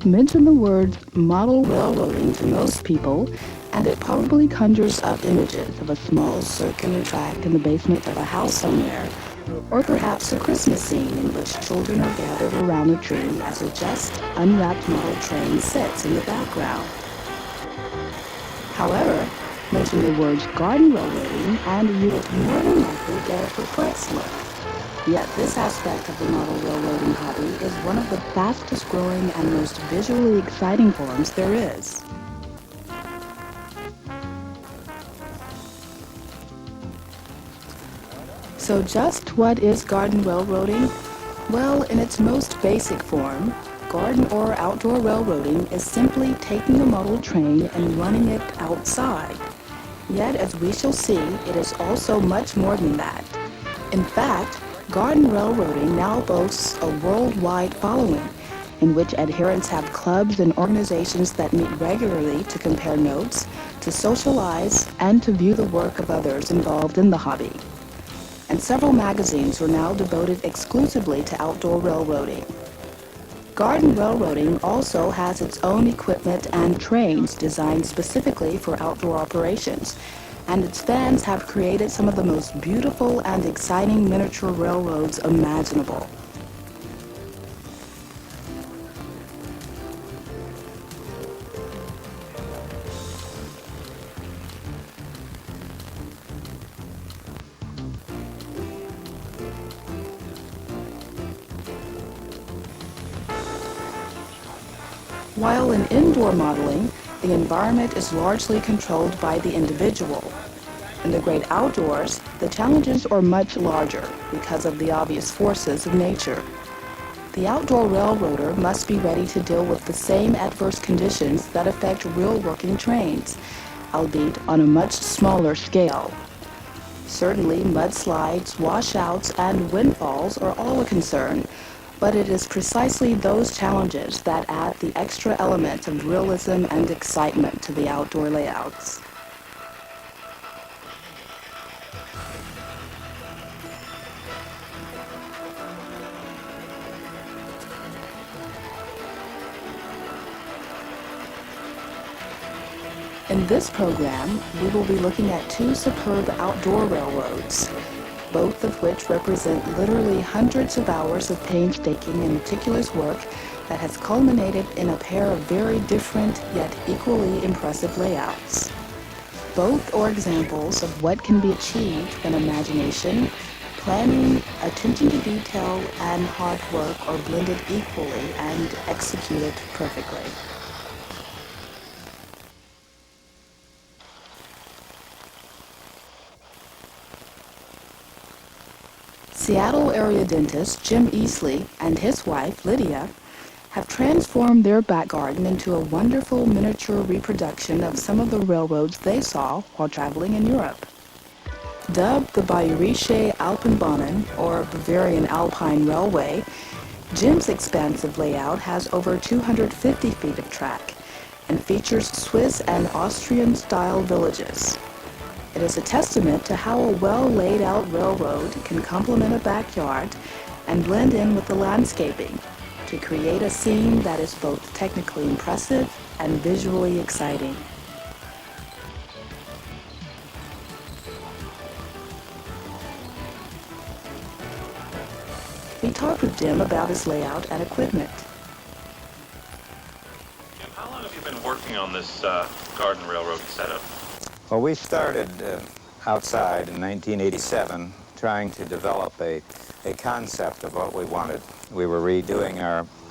Mention the word model railroading to most people, and it probably conjures up images of a small circular track in the basement of a house somewhere, or perhaps a Christmas scene in which children are gathered around a tree as a just unwrapped model train sits in the background. However, mention the words garden railroading and you would more than likely get a perplexed look. Yet this aspect of the model railroading hobby is one of the fastest growing and most visually exciting forms there is. So just what is garden railroading? Well, in its most basic form, garden or outdoor railroading is simply taking a model train and running it outside. Yet, as we shall see, it is also much more than that. In fact, garden railroading now boasts a worldwide following, in which adherents have clubs and organizations that meet regularly to compare notes, to socialize, and to view the work of others involved in the hobby. And several magazines are now devoted exclusively to outdoor railroading. Garden railroading also has its own equipment and trains designed specifically for outdoor operations, and its fans have created some of the most beautiful and exciting miniature railroads imaginable. While in indoor modeling, the environment is largely controlled by the individual. In the great outdoors, the challenges are much larger because of the obvious forces of nature. The outdoor railroader must be ready to deal with the same adverse conditions that affect real working trains, albeit on a much smaller scale. Certainly, mudslides, washouts, and windfalls are all a concern, but it is precisely those challenges that add the extra element of realism and excitement to the outdoor layouts. In this program, we will be looking at two superb outdoor railroads, both of which represent literally hundreds of hours of painstaking and meticulous work that has culminated in a pair of very different yet equally impressive layouts. Both are examples of what can be achieved when imagination, planning, attention to detail, and hard work are blended equally and executed perfectly. Seattle area dentist Jim Easley and his wife, Lydia, have transformed their back garden into a wonderful miniature reproduction of some of the railroads they saw while traveling in Europe. Dubbed the Bayerische Alpenbahnen, or Bavarian Alpine Railway, Jim's expansive layout has over 250 feet of track and features Swiss and Austrian-style villages. It is a testament to how a well-laid-out railroad can complement a backyard and blend in with the landscaping to create a scene that is both technically impressive and visually exciting. We talked with Jim about his layout and equipment. Jim, how long have you been working on this garden railroading setup? Well, we started outside in 1987 trying to develop a concept of what we wanted. We were redoing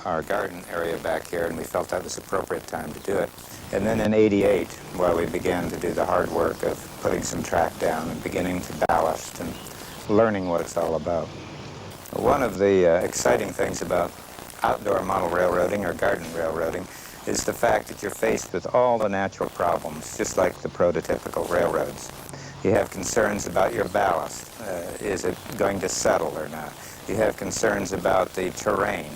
our garden area back here, and we felt that was the appropriate time to do it. And then in 88, well, we began to do the hard work of putting some track down and beginning to ballast and learning what it's all about. One of the exciting things about outdoor model railroading or garden railroading is the fact that you're faced with all the natural problems, just like the prototypical railroads. You have concerns about your ballast. Is it going to settle or not? You have concerns about the terrain.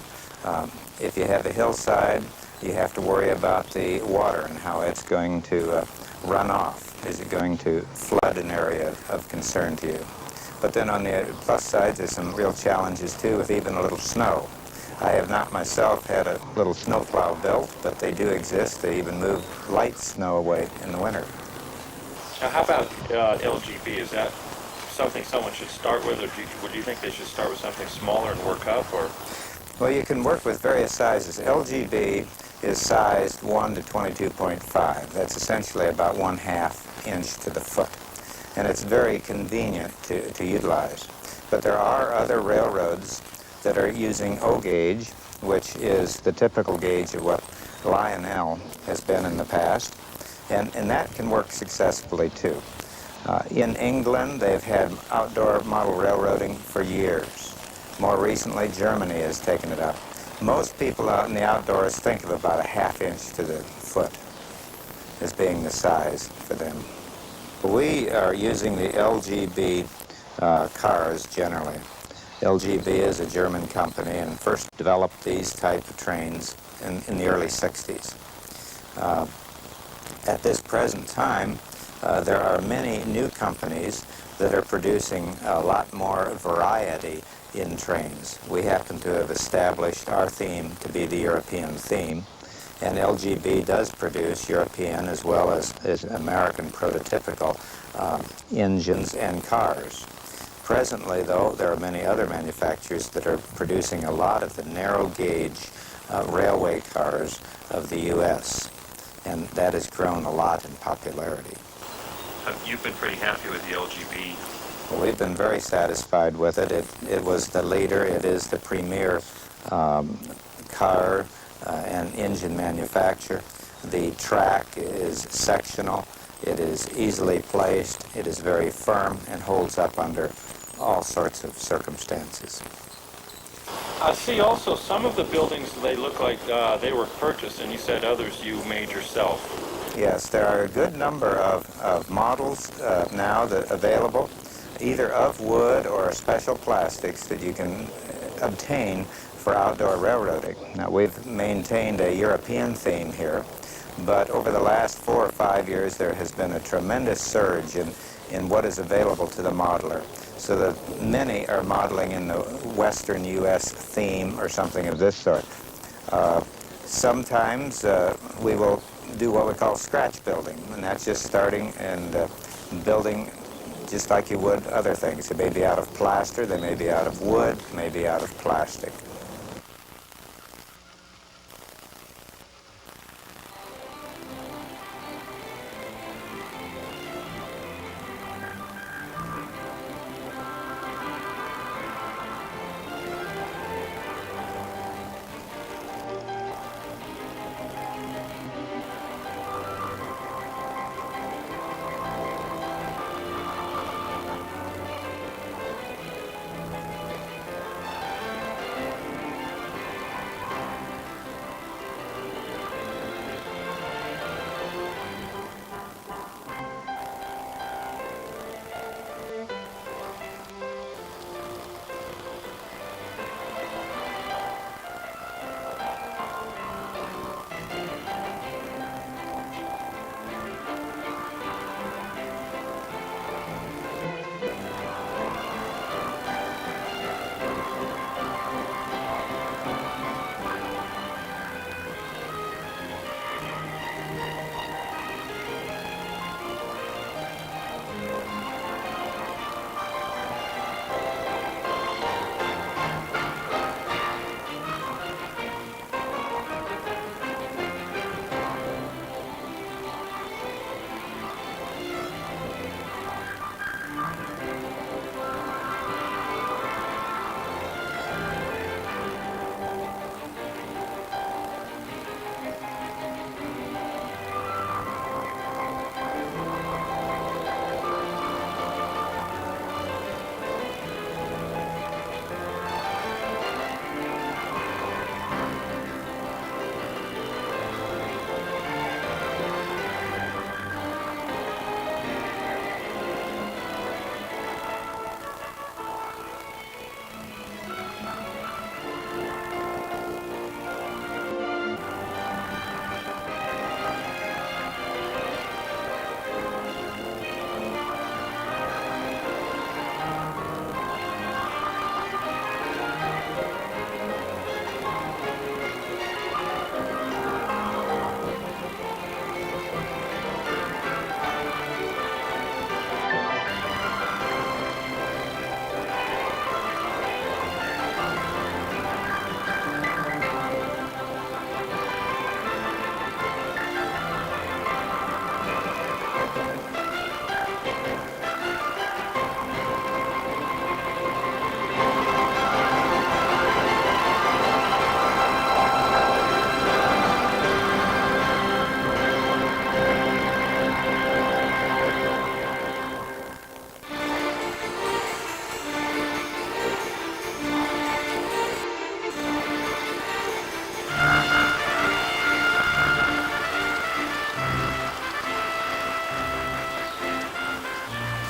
If you have a hillside, you have to worry about the water and how it's going to run off. Is it going to flood an area of concern to you? But then on the plus side, there's some real challenges too with even a little snow. I have not myself had a little snowplow built, but they do exist. They even move light snow away in the winter. Now, how about LGB? Is that something someone should start with, or would you think they should start with something smaller and work up, or? Well, you can work with various sizes. LGB is sized 1 to 22.5. That's essentially about 1/2 inch to the foot. And it's very convenient to utilize. But there are other railroads that are using O gauge, which is the typical gauge of what Lionel has been in the past. And that can work successfully too. In England, they've had outdoor model railroading for years. More recently, Germany has taken it up. Most people out in the outdoors think of about 1/2 inch to the foot as being the size for them. We are using the LGB cars generally. LGB is a German company and first developed these type of trains in the early 60s. At this present time, there are many new companies that are producing a lot more variety in trains. We happen to have established our theme to be the European theme, and LGB does produce European as well as American prototypical engines and cars. Presently, though, there are many other manufacturers that are producing a lot of the narrow gauge railway cars of the U.S., and that has grown a lot in popularity. You've been pretty happy with the LGB. Well, we've been very satisfied with it. It was the leader. It is the premier car and engine manufacturer. The track is sectional. It is easily placed. It is very firm and holds up under all sorts of circumstances. I see also some of the buildings, they look like they were purchased, and you said others you made yourself. Yes, there are a good number of models now that available, either of wood or special plastics that you can obtain for outdoor railroading. Now, we've maintained a European theme here, but over the last 4 or 5 years, there has been a tremendous surge in what is available to the modeler, so that many are modeling in the Western U.S. theme or something of this sort. Sometimes we will do what we call scratch building, and that's just starting and building just like you would other things. They may be out of plaster, they may be out of wood, may be out of plastic.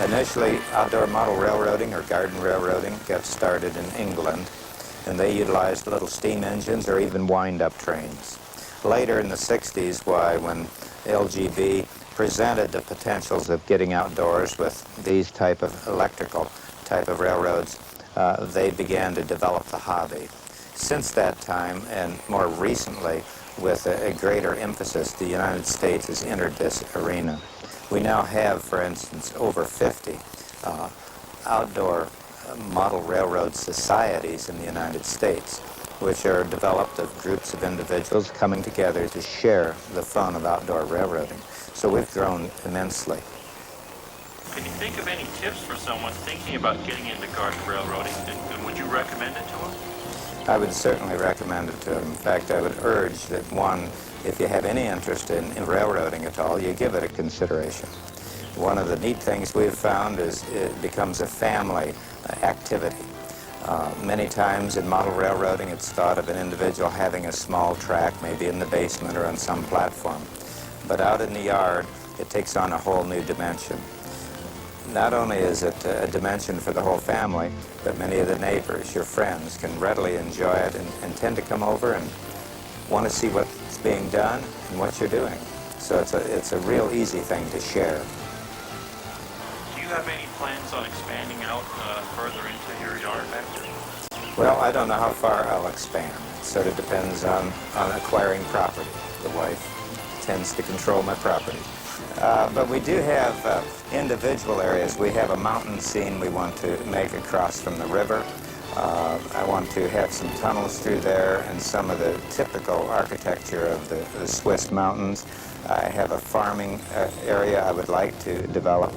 Initially, outdoor model railroading or garden railroading got started in England, and they utilized little steam engines or even wind-up trains. Later in the 60s, when LGB presented the potentials of getting outdoors with these type of electrical type of railroads, they began to develop the hobby. Since that time, and more recently, with a greater emphasis, the United States has entered this arena. We now have, for instance, over 50 outdoor model railroad societies in the United States, which are developed of groups of individuals coming together to share the fun of outdoor railroading. So we've grown immensely. Can you think of any tips for someone thinking about getting into garden railroading, and would you recommend it to them? I would certainly recommend it to them. In fact, I would urge that one, if you have any interest in railroading at all, you give it a consideration. One of the neat things we've found is it becomes a family activity. Many times in model railroading, it's thought of an individual having a small track, maybe in the basement or on some platform. But out in the yard, it takes on a whole new dimension. Not only is it a dimension for the whole family, but many of the neighbors, your friends, can readily enjoy it and tend to come over and want to see what's being done and what you're doing. So it's a real easy thing to share. Do you have any plans on expanding out further into your yard back there? Well, I don't know how far I'll expand. It sort of depends on acquiring property. The wife tends to control my property. But we do have individual areas. We have a mountain scene we want to make across from the river. I want to have some tunnels through there and some of the typical architecture of the Swiss mountains. I have a farming area I would like to develop.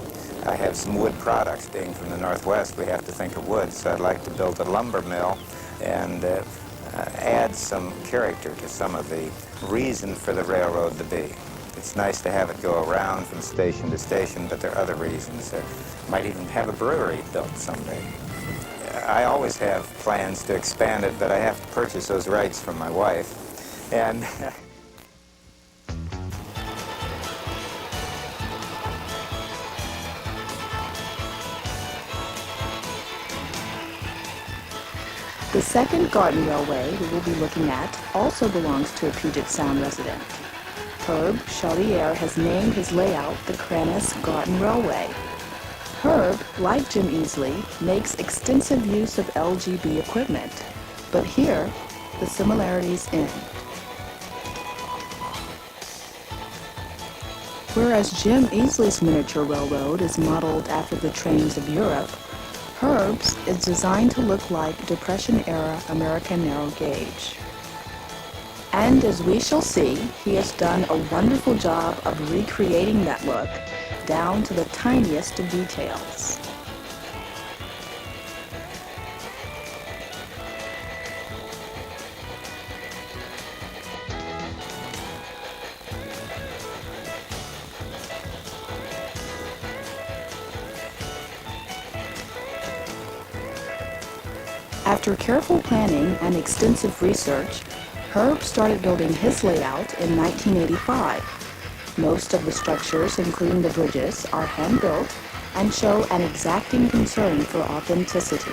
I have some wood products. Being from the Northwest, we have to think of wood, so I'd like to build a lumber mill and add some character to some of the reason for the railroad to be. It's nice to have it go around from station to station, but there are other reasons. Might even have a brewery built someday. I always have plans to expand it, but I have to purchase those rights from my wife. And The second garden railway we will be looking at also belongs to a Puget Sound resident. Herb Charlier has named his layout the Crannis Garden Railway. Herb, like Jim Easley, makes extensive use of LGB equipment, but here the similarities end. Whereas Jim Easley's miniature railroad is modeled after the trains of Europe, Herb's is designed to look like Depression-era American narrow gauge. And as we shall see, he has done a wonderful job of recreating that look down to the tiniest of details. After careful planning and extensive research, Herb started building his layout in 1985. Most of the structures, including the bridges, are hand-built and show an exacting concern for authenticity.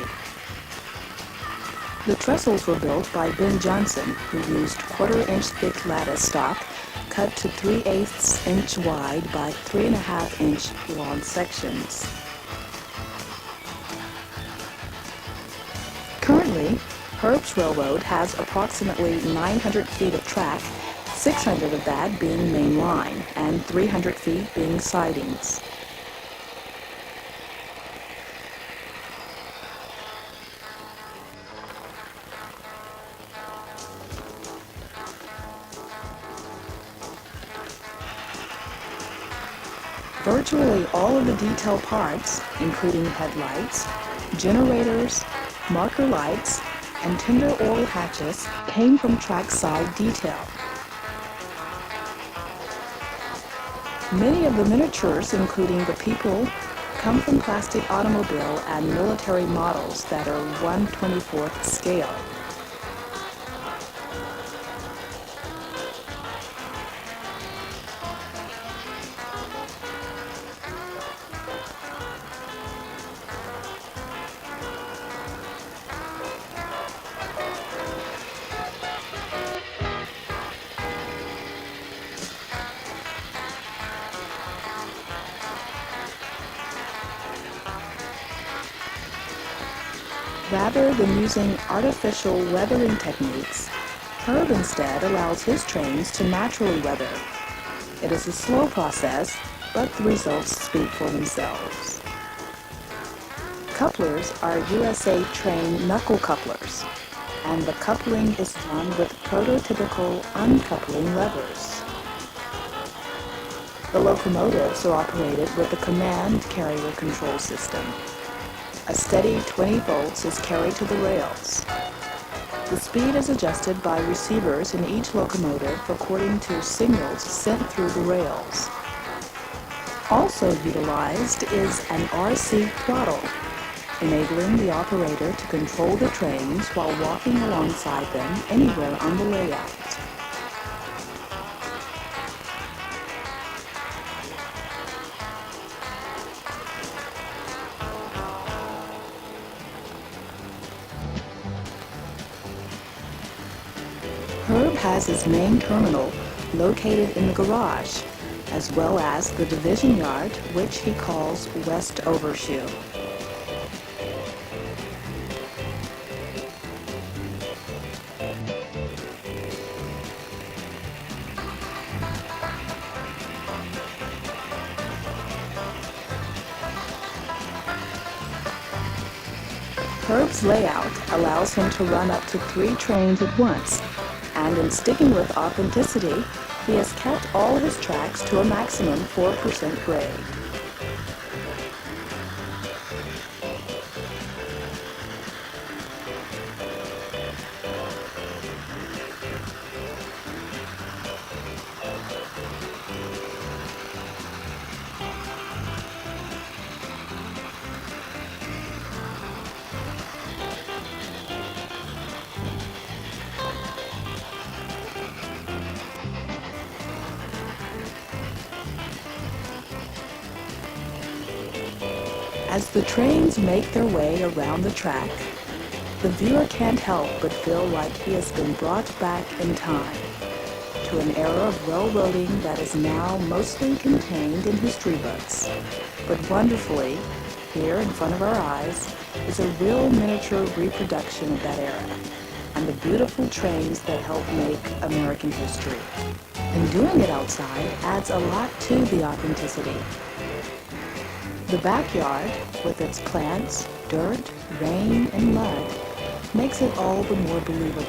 The trestles were built by Ben Johnson, who used quarter-inch thick lattice stock cut to 3/8 inch wide by 3.5 inch long sections. Currently, Herb's Railroad has approximately 900 feet of track, 600 of that being main line, and 300 feet being sidings. Virtually all of the detail parts, including headlights, generators, marker lights, and tender oil hatches, came from trackside detail. Many of the miniatures, including the people, come from plastic automobile and military models that are 1/24th scale. Rather than using artificial weathering techniques, Herb instead allows his trains to naturally weather. It is a slow process, but the results speak for themselves. Couplers are USA train knuckle couplers, and the coupling is done with prototypical uncoupling levers. The locomotives are operated with a command carrier control system. A steady 20 volts is carried to the rails. The speed is adjusted by receivers in each locomotive according to signals sent through the rails. Also utilized is an RC throttle, enabling the operator to control the trains while walking alongside them anywhere on the layout. Herb has his main terminal located in the garage, as well as the division yard, which he calls West Overshoe. Herb's layout allows him to run up to 3 trains at once, and in sticking with authenticity, he has kept all his tracks to a maximum 4% grade. As the trains make their way around the track, the viewer can't help but feel like he has been brought back in time to an era of railroading that is now mostly contained in history books. But wonderfully, here in front of our eyes is a real miniature reproduction of that era and the beautiful trains that help make American history. And doing it outside adds a lot to the authenticity. The backyard, with its plants, dirt, rain, and mud, makes it all the more believable.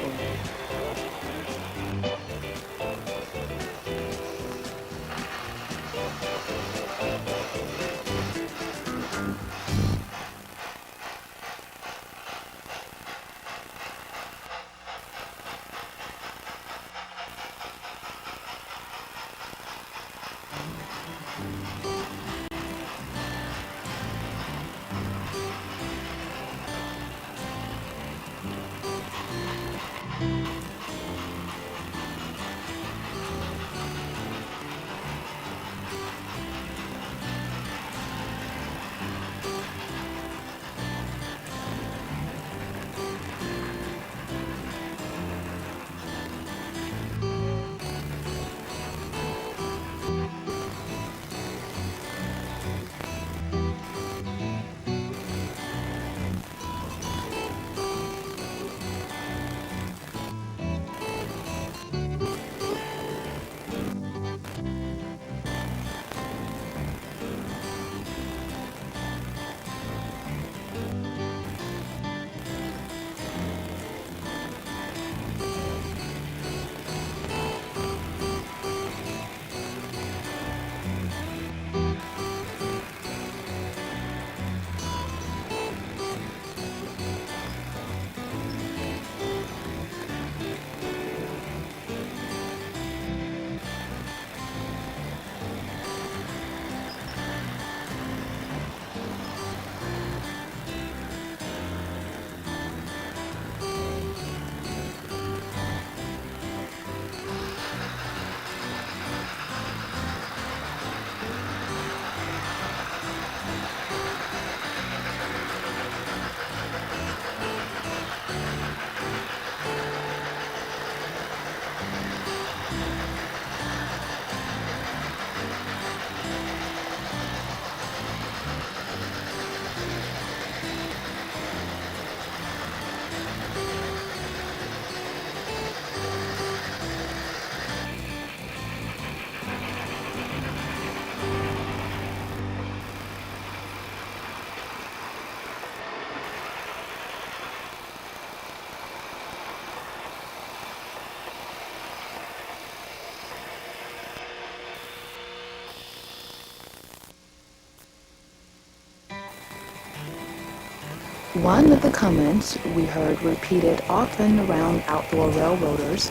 One of the comments we heard repeated often around outdoor railroaders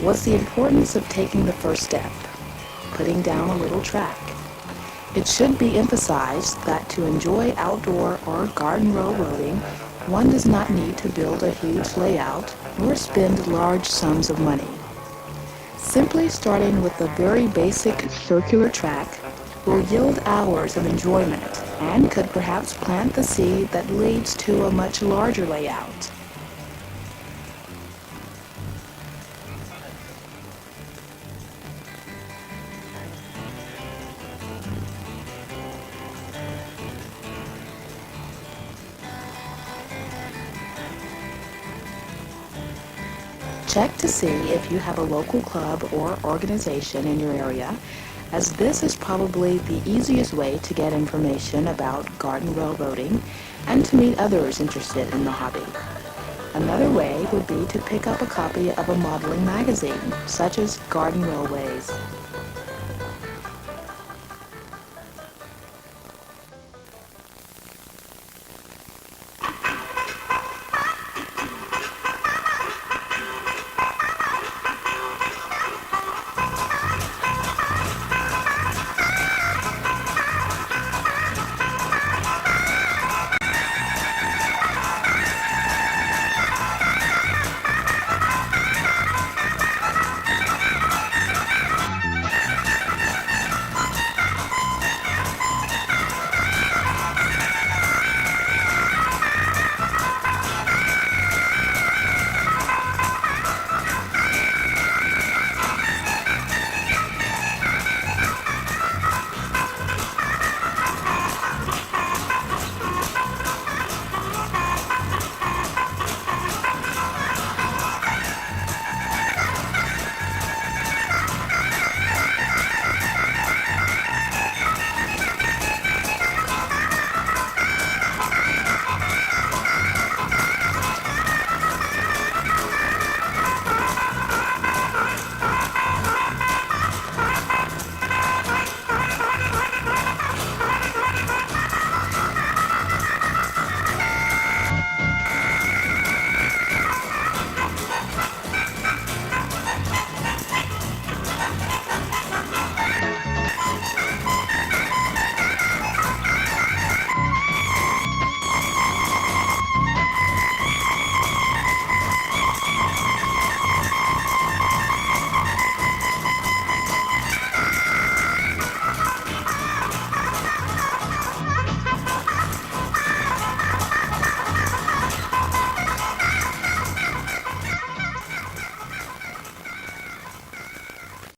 was the importance of taking the first step, putting down a little track. It should be emphasized that to enjoy outdoor or garden railroading, one does not need to build a huge layout nor spend large sums of money. Simply starting with a very basic circular track will yield hours of enjoyment and could perhaps plant the seed that leads to a much larger layout. Check to see if you have a local club or organization in your area, as this is probably the easiest way to get information about garden railroading and to meet others interested in the hobby. Another way would be to pick up a copy of a modeling magazine, such as Garden Railways.